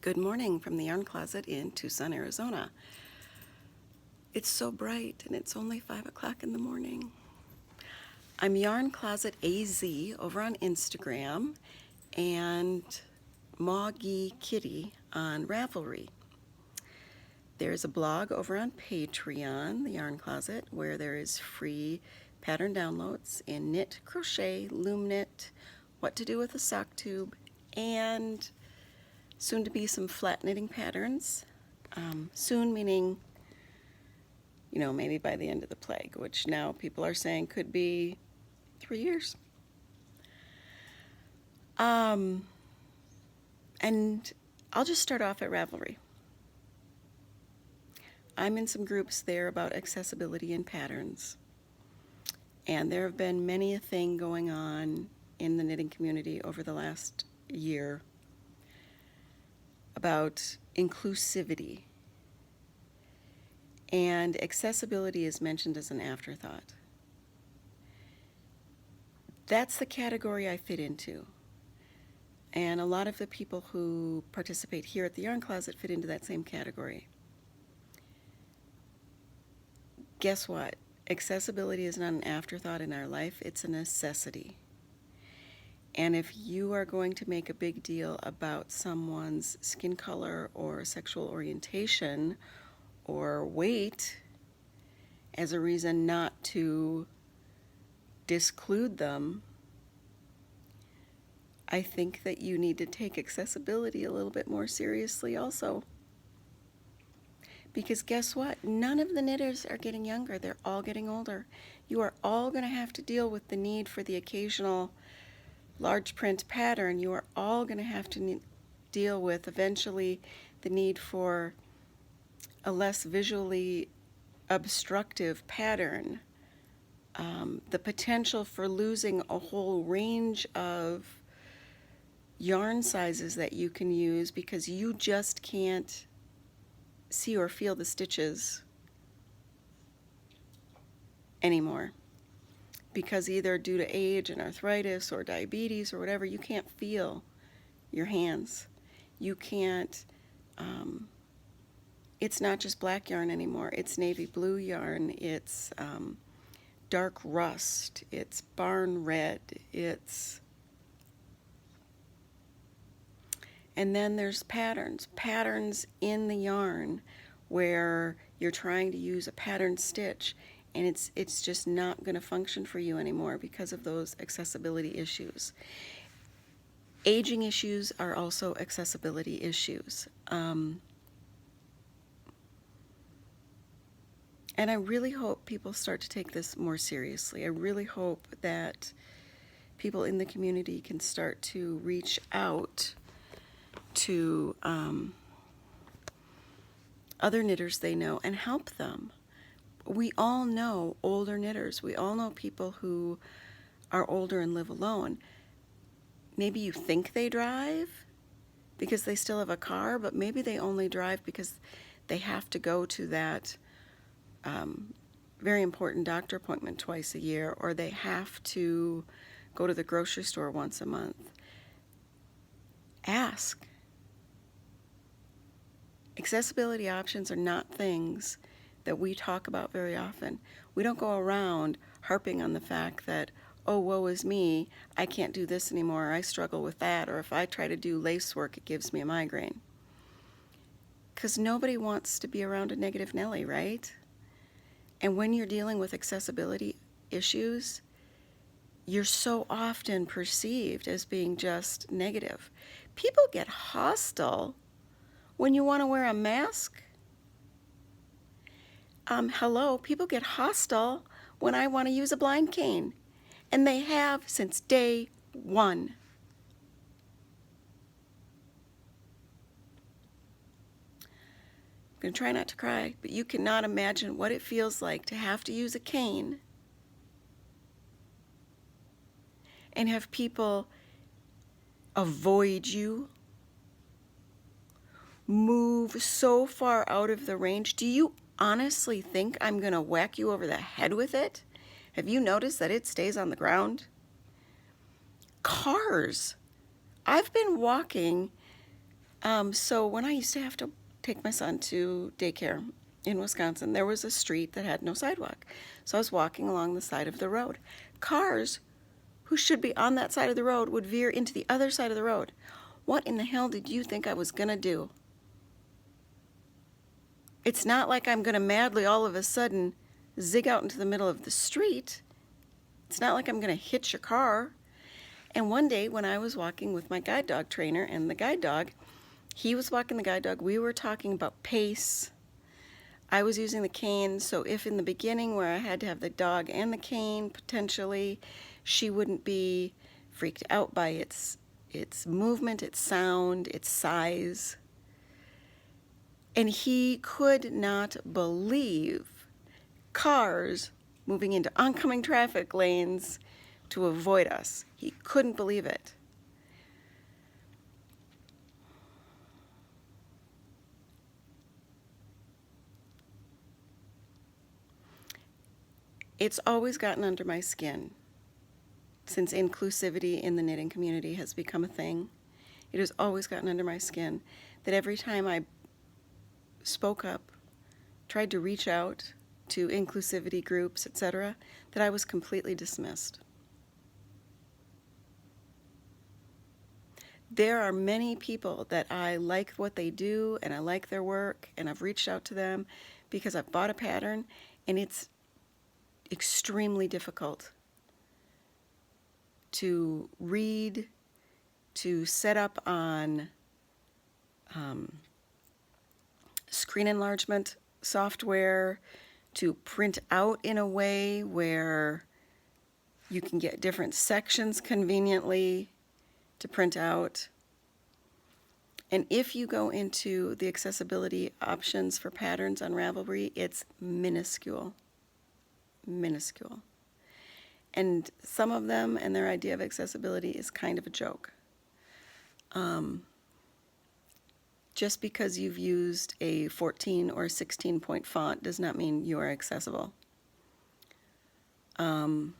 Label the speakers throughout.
Speaker 1: Good morning from the Yarn Closet in Tucson, Arizona. It's so bright and it's only 5 o'clock in the morning. I'm Yarn Closet AZ over on Instagram and MawgeeKitty on Ravelry. There's a blog over on Patreon, the Yarn Closet, where there is free pattern downloads in knit, crochet, loom knit, what to do with a sock tube, and soon to be some flat knitting patterns. Soon meaning, maybe by the end of the plague, which now people are saying could be 3 years. And I'll just start off at Ravelry. I'm in some groups there about accessibility and patterns. And there have been many a thing going on in the knitting community over the last year about inclusivity. And accessibility is mentioned as an afterthought. That's the category I fit into. And a lot of the people who participate here at the Yarn Closet fit into that same category. Guess what? Accessibility is not an afterthought in our life, it's a necessity. And if you are going to make a big deal about someone's skin color or sexual orientation or weight as a reason not to disclude them, I think that you need to take accessibility a little bit more seriously also. Because guess what? None of the knitters are getting younger. They're all getting older. You are all going to have to deal with the need for the occasional large print pattern. You are all going to have to deal with eventually the need for a less visually obstructive pattern. The potential for losing a whole range of yarn sizes that you can use because you just can't see or feel the stitches anymore. Because either due to age and arthritis or diabetes or whatever, you can't feel your hands. You can't, it's not just black yarn anymore. It's navy blue yarn. It's dark rust. It's barn red. And then there's patterns in the yarn where you're trying to use a pattern stitch and it's just not going to function for you anymore because of those accessibility issues. Aging issues are also accessibility issues. And I really hope people start to take this more seriously. I really hope that people in the community can start to reach out to other knitters they know and help them. We all know older knitters. We all know people who are older and live alone. Maybe you think they drive because they still have a car, but maybe they only drive because they have to go to that very important doctor appointment twice a year, or they have to go to the grocery store once a month. Ask. Accessibility options are not things that we talk about very often. We don't go around harping on the fact that, oh, woe is me, I can't do this anymore, I struggle with that, or if I try to do lace work, it gives me a migraine. Because nobody wants to be around a negative Nelly, right? And when you're dealing with accessibility issues, you're so often perceived as being just negative. People get hostile when you want to wear a mask. Hello, people get hostile when I want to use a blind cane. And they have since day one. I'm going to try not to cry, but you cannot imagine what it feels like to have to use a cane and have people avoid you, move so far out of the range. Do you honestly think I'm going to whack you over the head with it? Have you noticed that it stays on the ground? Cars. I've been walking So when I used to have to take my son to daycare in Wisconsin, there was a street that had no sidewalk. So I was walking along the side of the road. Cars who should be on that side of the road would veer into the other side of the road. What in the hell did you think I was going to do? It's not like I'm going to madly all of a sudden zig out into the middle of the street. It's not like I'm going to hit your car. And one day when I was walking with my guide dog trainer and the guide dog, he was walking the guide dog, we were talking about pace. I was using the cane, so if in the beginning where I had to have the dog and the cane, potentially, she wouldn't be freaked out by its movement, its sound, its size. And he could not believe cars moving into oncoming traffic lanes to avoid us. He couldn't believe it. It's always gotten under my skin since inclusivity in the knitting community has become a thing. It has always gotten under my skin that every time I spoke up, tried to reach out to inclusivity groups, etc., that I was completely dismissed. There are many people that I like what they do and I like their work and I've reached out to them because I've bought a pattern and it's extremely difficult to read, to set up on screen enlargement software, to print out in a way where you can get different sections conveniently to print out. And if you go into the accessibility options for patterns on Ravelry, it's minuscule. Minuscule. And some of them and their idea of accessibility is kind of a joke. Just because you've used a 14 or 16 point font does not mean you are accessible. Kind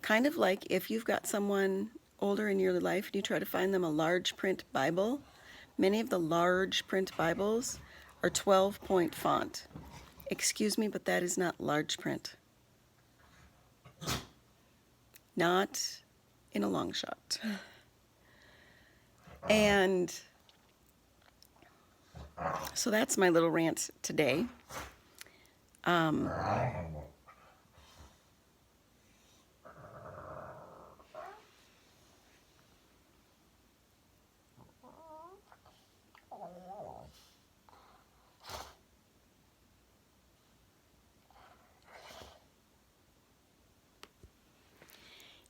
Speaker 1: of like if you've got someone older in your life and you try to find them a large print Bible, many of the large print Bibles are 12 point font. Excuse me, but that is not large print. Not in a long shot. And so that's my little rant today.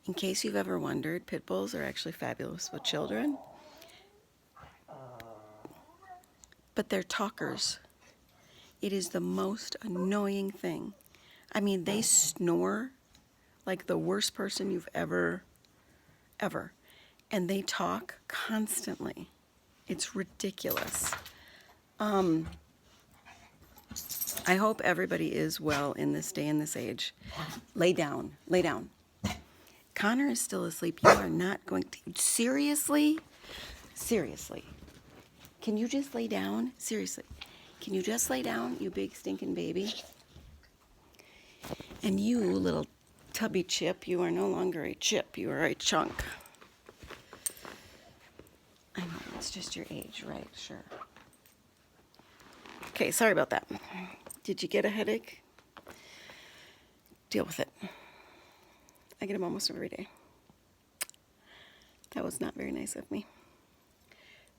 Speaker 1: In case you've ever wondered, pit bulls are actually fabulous with children. But they're talkers. It is the most annoying thing. I mean, they snore like the worst person you've ever. And they talk constantly. It's ridiculous. I hope everybody is well in this day and this age. Lay down. Lay down. Connor is still asleep. You are not going to... Seriously? Seriously. Can you just lay down? Seriously. Can you just lay down, you big stinking baby? And you, little tubby chip, you are no longer a chip. You are a chunk. I know, it's just your age, right? Sure. Okay, sorry about that. Did you get a headache? Deal with it. I get them almost every day. That was not very nice of me.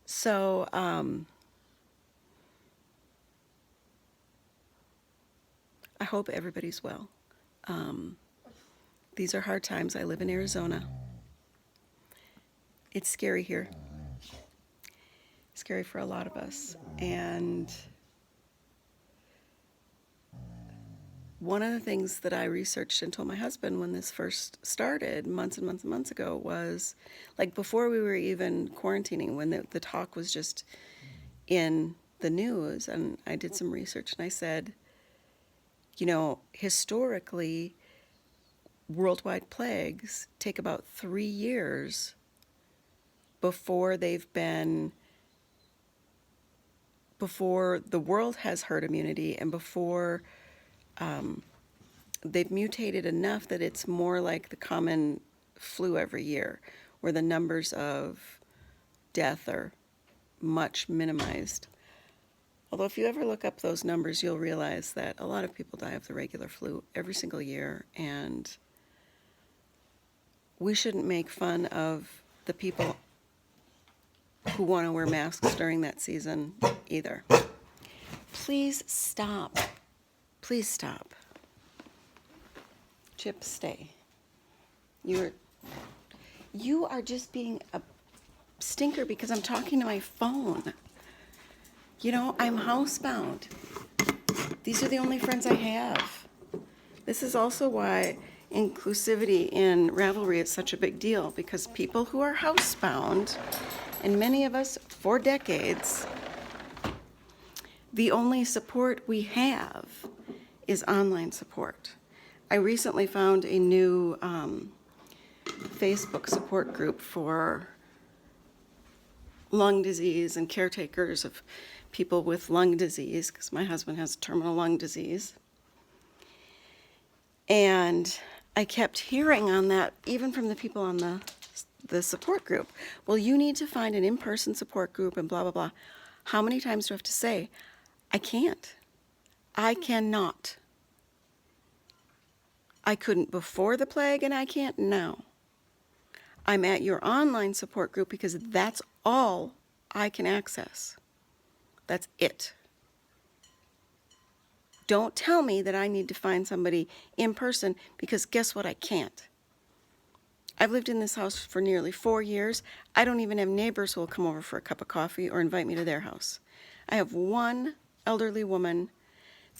Speaker 1: So, I hope everybody's well. These are hard times. I live in Arizona. It's scary here. Scary for a lot of us. And one of the things that I researched and told my husband when this first started months and months and months ago was, like, before we were even quarantining, when the talk was just in the news, and I did some research and I said, you know, historically, worldwide plagues take about 3 years before they've been before the world has herd immunity and before they've mutated enough that it's more like the common flu every year, where the numbers of death are much minimized. Although if you ever look up those numbers, you'll realize that a lot of people die of the regular flu every single year, and we shouldn't make fun of the people who want to wear masks during that season either. Please stop. Please stop. Chip, stay. You are just being a stinker because I'm talking to my phone. You know, I'm housebound. These are the only friends I have. This is also why inclusivity in Ravelry is such a big deal, because people who are housebound, and many of us for decades, the only support we have is online support. I recently found a new Facebook support group for lung disease and caretakers of people with lung disease, because my husband has terminal lung disease. And I kept hearing on that, even from the people on the support group, well, you need to find an in-person support group and blah, blah, blah. How many times do I have to say, I can't. I cannot. I couldn't before the plague, and I can't now. I'm at your online support group because that's all I can access. That's it. Don't tell me that I need to find somebody in person, because guess what? I can't. I've lived in this house for nearly 4 years. I don't even have neighbors who will come over for a cup of coffee or invite me to their house. I have one elderly woman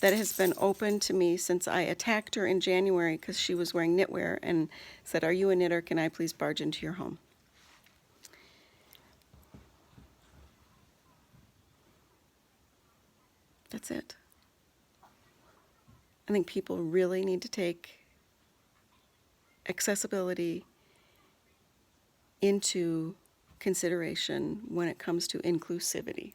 Speaker 1: that has been open to me since I attacked her in January because she was wearing knitwear and said, "Are you a knitter? Can I please barge into your home?" That's it. I think people really need to take accessibility into consideration when it comes to inclusivity.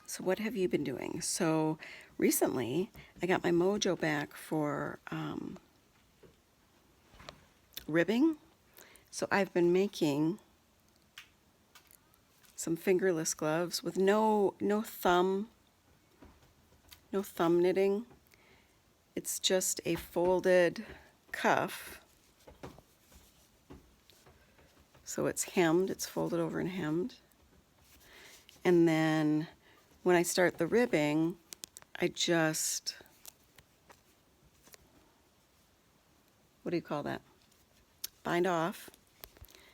Speaker 1: So what have you been doing? So recently, I got my mojo back for ribbing. So I've been making some fingerless gloves with no thumb knitting. It's just a folded cuff. So it's hemmed, it's folded over and hemmed. And then when I start the ribbing, I just, what do you call that? Bind off.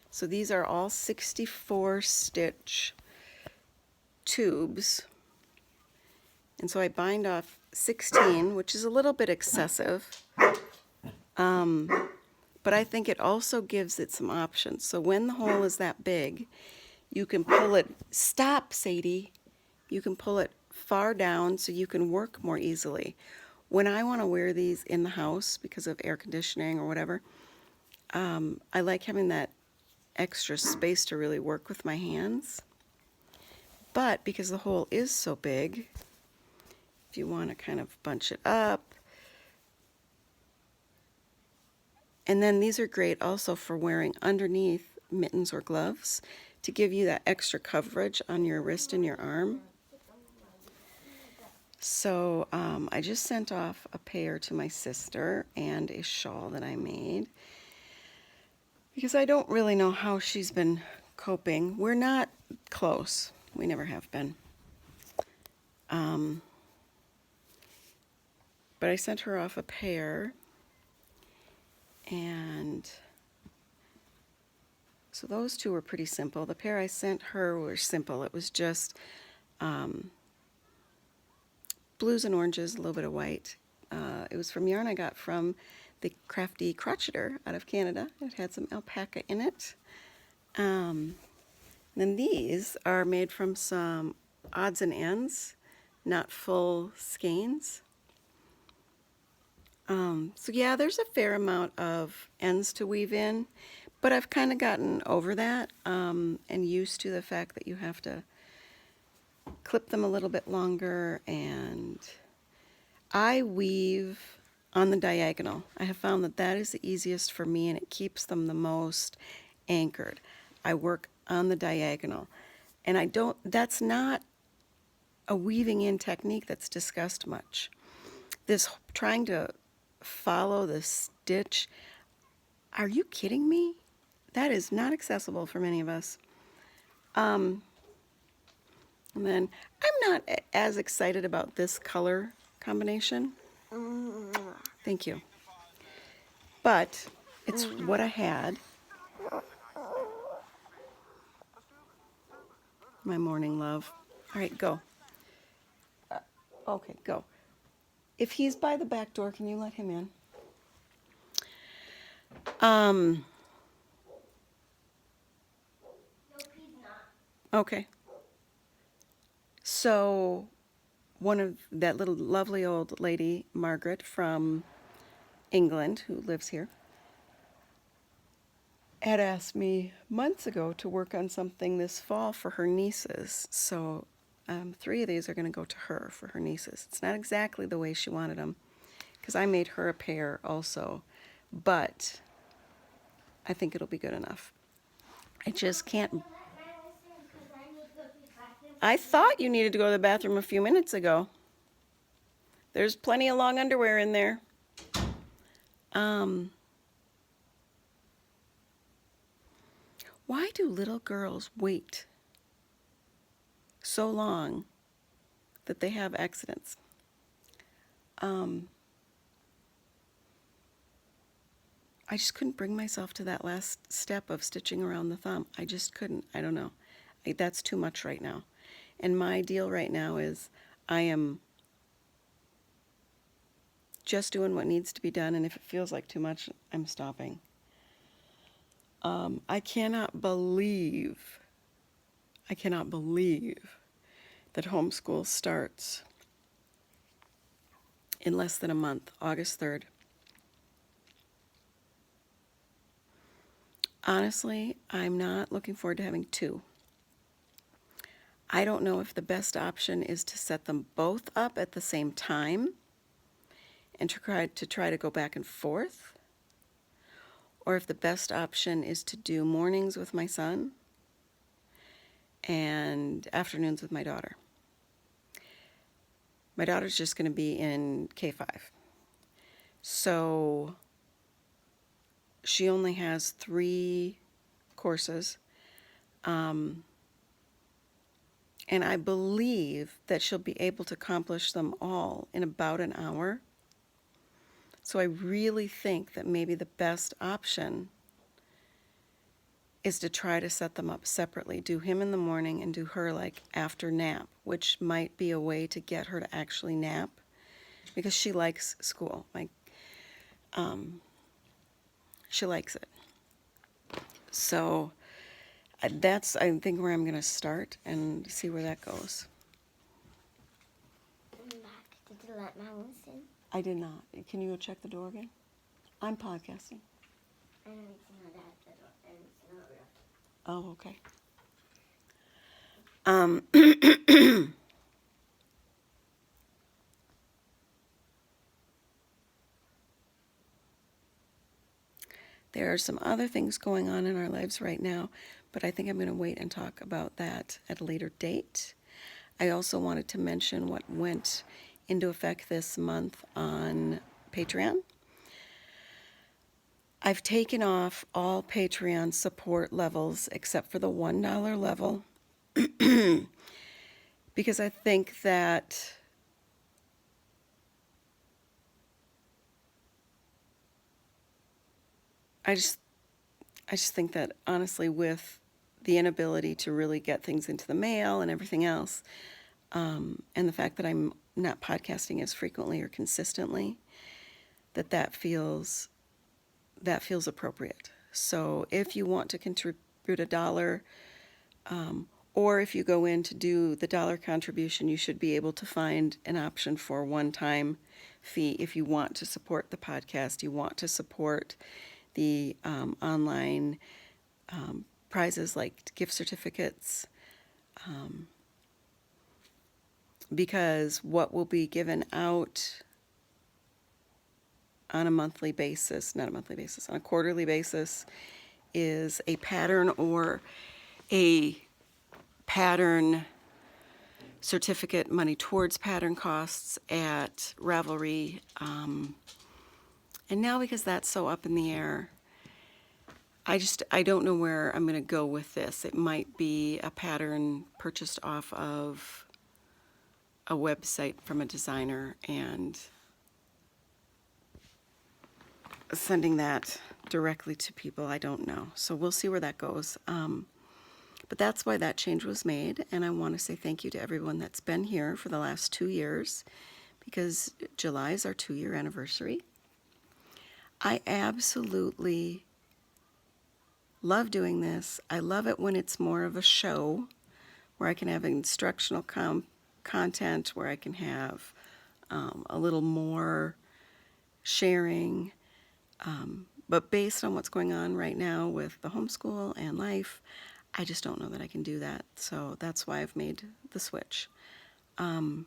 Speaker 1: So these are all 64 stitch tubes. And so I bind off 16, which is a little bit excessive. But I think it also gives it some options. So when the hole is that big, you can pull it, stop, Sadie. You can pull it far down so you can work more easily. When I want to wear these in the house because of air conditioning or whatever, I like having that extra space to really work with my hands. But because the hole is so big, if you want to kind of bunch it up, and then these are great also for wearing underneath mittens or gloves to give you that extra coverage on your wrist and your arm. So I just sent off a pair to my sister and a shawl that I made because I don't really know how she's been coping. We're not close. We never have been. But I sent her off a pair, and so those two were pretty simple. The pair I sent her were simple. It was just blues and oranges, a little bit of white. It was from yarn I got from the Crafty Crocheter out of Canada. It had some alpaca in it. Then these are made from some odds and ends, not full skeins. So yeah, there's a fair amount of ends to weave in, But I've kind of gotten over that and used to the fact that you have to clip them a little bit longer, and I weave on the diagonal. I have found that that is the easiest for me, and it keeps them the most anchored. I work on the diagonal, and that's not a weaving in technique that's discussed much. This trying to follow the stitch, are you kidding me? That is not accessible for many of us. And then I'm not as excited about this color combination. Thank you. But it's what I had. My morning love. All right, go. Okay, go. If he's by the back door, can you let him in?
Speaker 2: Nope, he's not.
Speaker 1: Okay. So, that little lovely old lady, Margaret from England, who lives here, had asked me months ago to work on something this fall for her nieces. So 3 of these are going to go to her for her nieces. It's not exactly the way she wanted them, because I made her a pair also, but I think it'll be good enough. I just can't. I thought you needed to go to the bathroom a few minutes ago. There's plenty of long underwear in there. Why do little girls wait so long that they have accidents? I just couldn't bring myself to that last step of stitching around the thumb. I just couldn't. I don't know. That's too much right now. And my deal right now is I am just doing what needs to be done, and if it feels like too much, I'm stopping. I cannot believe that homeschool starts in less than a month, August 3rd. Honestly, I'm not looking forward to having 2. I don't know if the best option is to set them both up at the same time and to try to go back and forth, or if the best option is to do mornings with my son and afternoons with my daughter. My daughter's just going to be in K5. So she only has 3 courses. And I believe that she'll be able to accomplish them all in about an hour. So I really think that maybe the best option is to try to set them up separately. Do him in the morning and do her like after nap, which might be a way to get her to actually nap, because she likes school. She likes it. So that's, I think, where I'm going to start and see where that goes.
Speaker 2: I'm back. Did you let my listen?
Speaker 1: I did not. Can you go check the door again? I'm podcasting.
Speaker 2: I don't see how that's the door. I don't see how it.
Speaker 1: Oh, okay. There are some other things going on in our lives right now, but I think I'm going to wait and talk about that at a later date. I also wanted to mention what went into effect this month on Patreon. I've taken off all Patreon support levels except for the $1 level because I think that I just think that, honestly, with the inability to really get things into the mail and everything else, and the fact that I'm not podcasting as frequently or consistently, that feels appropriate. So if you want to contribute $1, or if you go in to do the $1 contribution, you should be able to find an option for one-time fee if you want to support the podcast, you want to support the online prizes like gift certificates, because what will be given out on a monthly basis, not a monthly basis, on a quarterly basis, is a pattern or a pattern certificate, money towards pattern costs at Ravelry. And now, because that's so up in the air, I don't know where I'm going to go with this. It might be a pattern purchased off of a website from a designer and sending that directly to people. I don't know. So we'll see where that goes. But that's why that change was made. And I want to say thank you to everyone that's been here for the last 2 years, because July is our 2-year anniversary. I absolutely love doing this. I love it when it's more of a show, where I can have instructional content, where I can have a little more sharing. But based on what's going on right now with the homeschool and life, I just don't know that I can do that. So that's why I've made the switch. But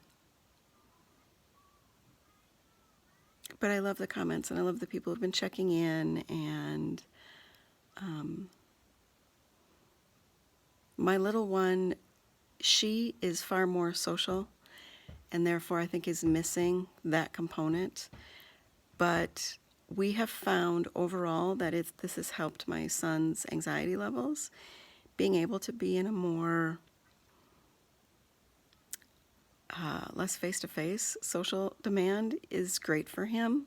Speaker 1: I love the comments, and I love the people who've been checking in, and my little one, she is far more social, and therefore I think is missing that component. But we have found overall that this has helped my son's anxiety levels. Being able to be in a more less face-to-face social demand is great for him,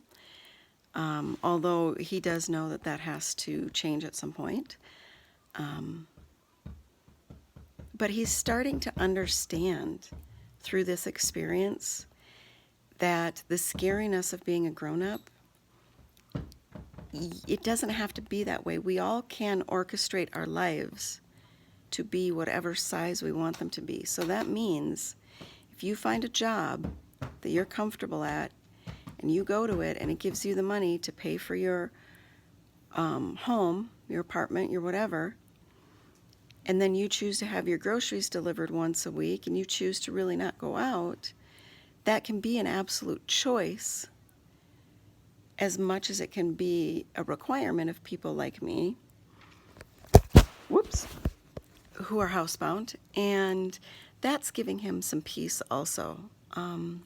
Speaker 1: although he does know that that has to change at some point. But he's starting to understand through this experience that the scariness of being a grown-up, it doesn't have to be that way. We all can orchestrate our lives to be whatever size we want them to be. So that means if you find a job that you're comfortable at and you go to it and it gives you the money to pay for your home, your apartment, your whatever, and then you choose to have your groceries delivered once a week and you choose to really not go out, that can be an absolute choice as much as it can be a requirement of people like me, whoops, who are housebound, and that's giving him some peace also. I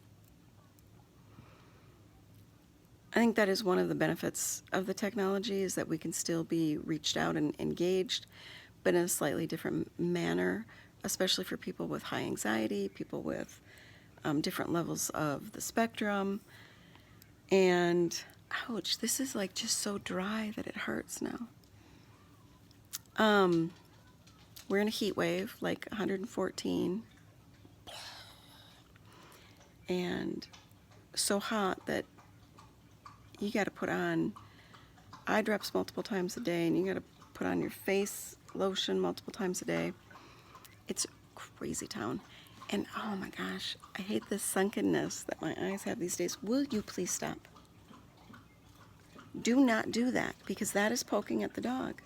Speaker 1: think that is one of the benefits of the technology, is that we can still be reached out and engaged, but in a slightly different manner, especially for people with high anxiety, people with different levels of the spectrum. And ouch, this is like just so dry that it hurts now. We're in a heat wave, like 114, and so hot that you got to put on eye drops multiple times a day, and you got to put on your face lotion multiple times a day. It's crazy town. And oh my gosh, I hate this sunkenness that my eyes have these days. Will you please stop? Do not do that, because that is poking at the dog.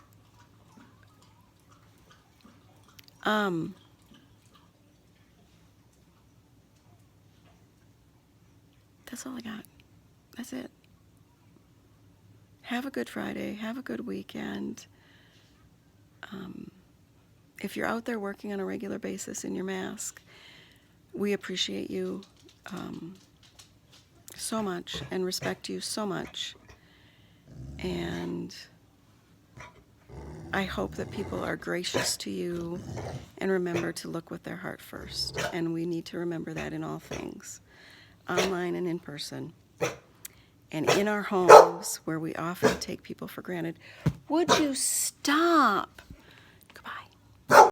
Speaker 1: That's all I got. That's it. Have a good Friday. Have a good weekend. If you're out there working on a regular basis in your mask, we appreciate you so much and respect you so much. And I hope that people are gracious to you and remember to look with their heart first. And we need to remember that in all things, online and in person. And in our homes, where we often take people for granted. Would you stop?